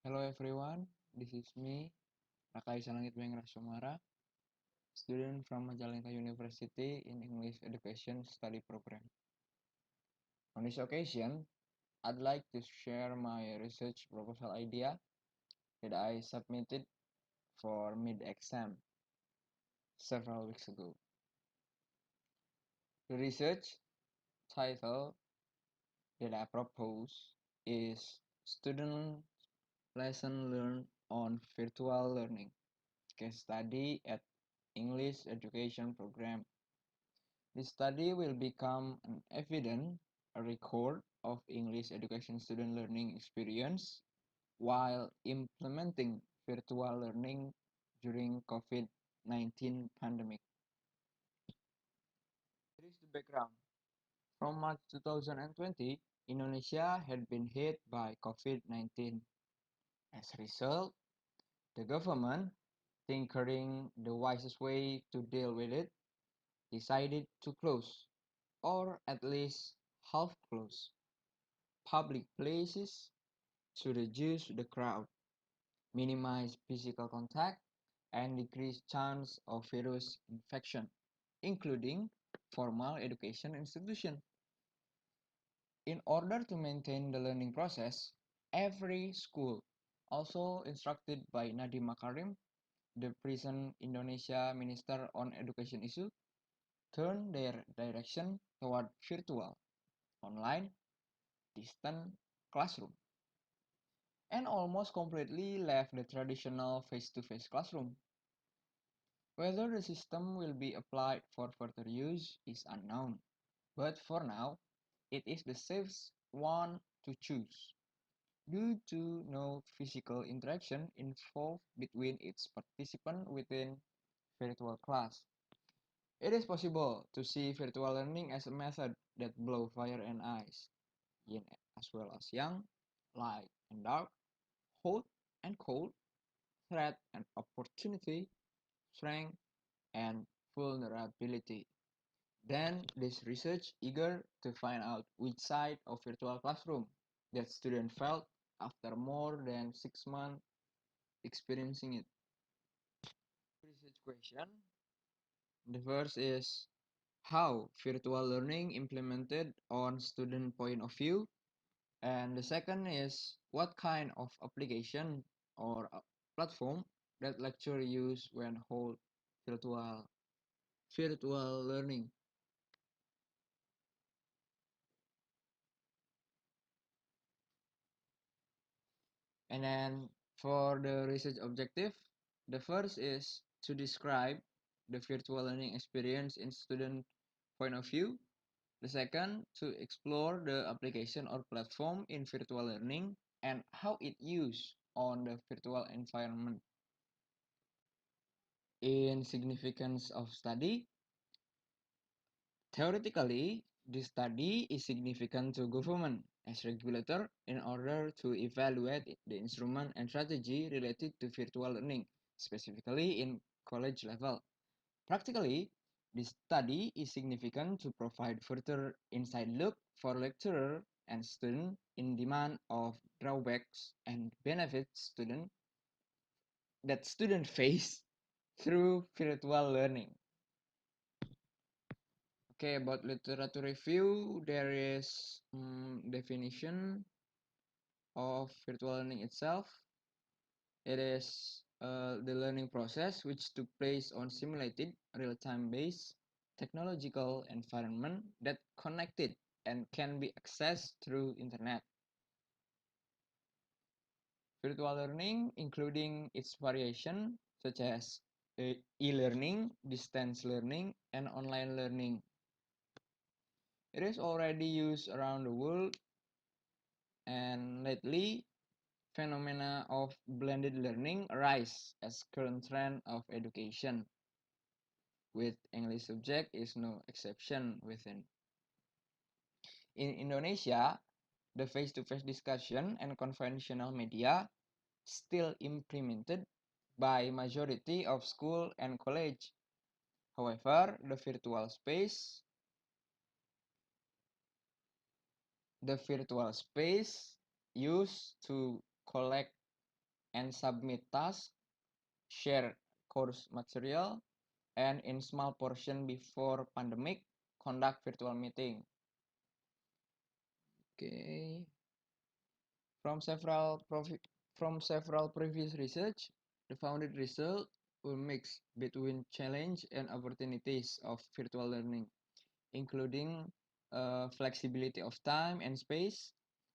Hello everyone, this is me, Rakaisa Langit Bengras Somara, student from Majalengka University in English Education Study Program. On this occasion, I'd like to share my research proposal idea that I submitted for mid-exam several weeks ago. The research title that I propose is Student Lesson Learned on Virtual Learning, case study at English Education Program. This study will become an evident a record of English education student learning experience while implementing virtual learning during COVID-19 pandemic. Here is the background. From March 2020, Indonesia had been hit by COVID-19. As a result, the government, thinking the wisest way to deal with it, decided to close, or at least half close, public places to reduce the crowd, minimize physical contact, and decrease chance of virus infection, including formal education institutions. In order to maintain the learning process, every school, also instructed by Nadiem Makarim, the present Indonesia Minister on Education issue, turned their direction toward virtual, online, distant classroom, and almost completely left the traditional face-to-face classroom. Whether the system will be applied for further use is unknown, but for now, it is the safest one to choose, due to no physical interaction involved between its participants within virtual class. It is possible to see virtual learning as a method that blows fire and ice, yin as well as yang, light and dark, hot and cold, threat and opportunity, strength and vulnerability. Then this research eager to find out which side of virtual classroom that student felt after more than 6 months experiencing it. Research question. The first is how virtual learning implemented on student point of view, and the second is what kind of application or platform that lecturer use when hold virtual learning. And then for the research objective, the first is to describe the virtual learning experience in student point of view. The second, to explore the application or platform in virtual learning and how it used on the virtual environment. In significance of study, theoretically, this study is significant to government as regulator in order to evaluate the instrument and strategy related to virtual learning, specifically in college level. Practically, this study is significant to provide further inside look for lecturer and student in demand of drawbacks and benefits student face through virtual learning. Okay, about literature review, there is definition of virtual learning itself. It is the learning process which took place on simulated, real-time based technological environment that connected and can be accessed through internet. Virtual learning, including its variation such as e-learning, distance learning, and online learning. It is already used around the world, and lately phenomena of blended learning arise as current trend of education, with English subject is no exception within. In Indonesia, the face-to-face discussion and conventional media still implemented by majority of school and college. However, the virtual space used to collect and submit tasks, share course material, and in small portion before pandemic, conduct virtual meeting. Okay. From several from several previous research, the founded result will mix between challenge and opportunities of virtual learning, including flexibility of time and space,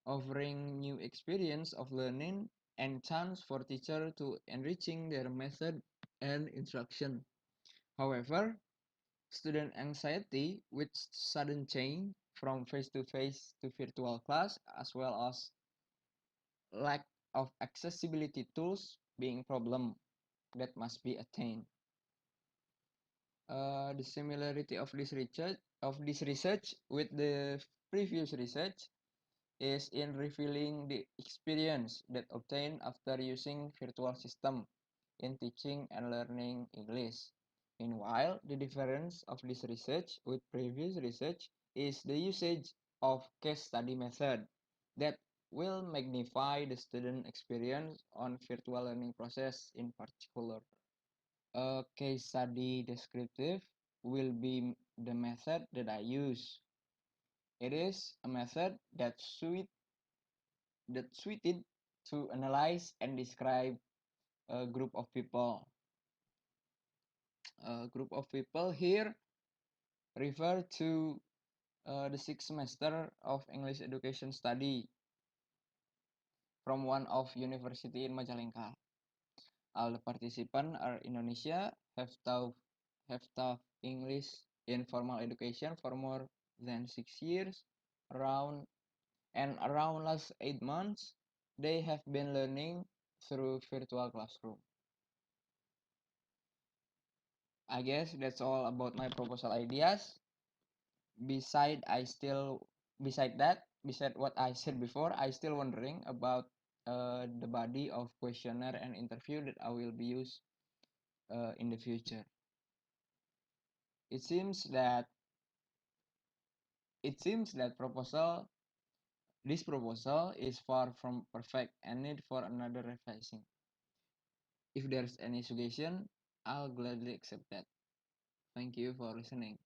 offering new experience of learning and chance for teacher to enriching their method and instruction. However, student anxiety with sudden change from face-to-face to virtual class, as well as lack of accessibility tools being problem that must be attained. The similarity of this research with the previous research is in revealing the experience that obtained after using virtual system in teaching and learning English. Meanwhile, the difference of this research with previous research is the usage of case study method that will magnify the student experience on virtual learning process in particular. A case study descriptive will be the method that I use. It is a method that suited to analyze and describe a group of people. A group of people here refer to the sixth semester of English education study from one of university in Majalengka. All the participants are Indonesia, have taught English in formal education for more than 6 years. Around around last 8 months, they have been learning through virtual classroom. I guess that's all about my proposal ideas. Beside, I still beside what I said before, I still wondering about the body of questionnaire and interview that I will be used in the future. It seems that it seems that proposal this proposal is far from perfect and need for another revising. If there's any suggestion, I'll gladly accept that. Thank you for listening.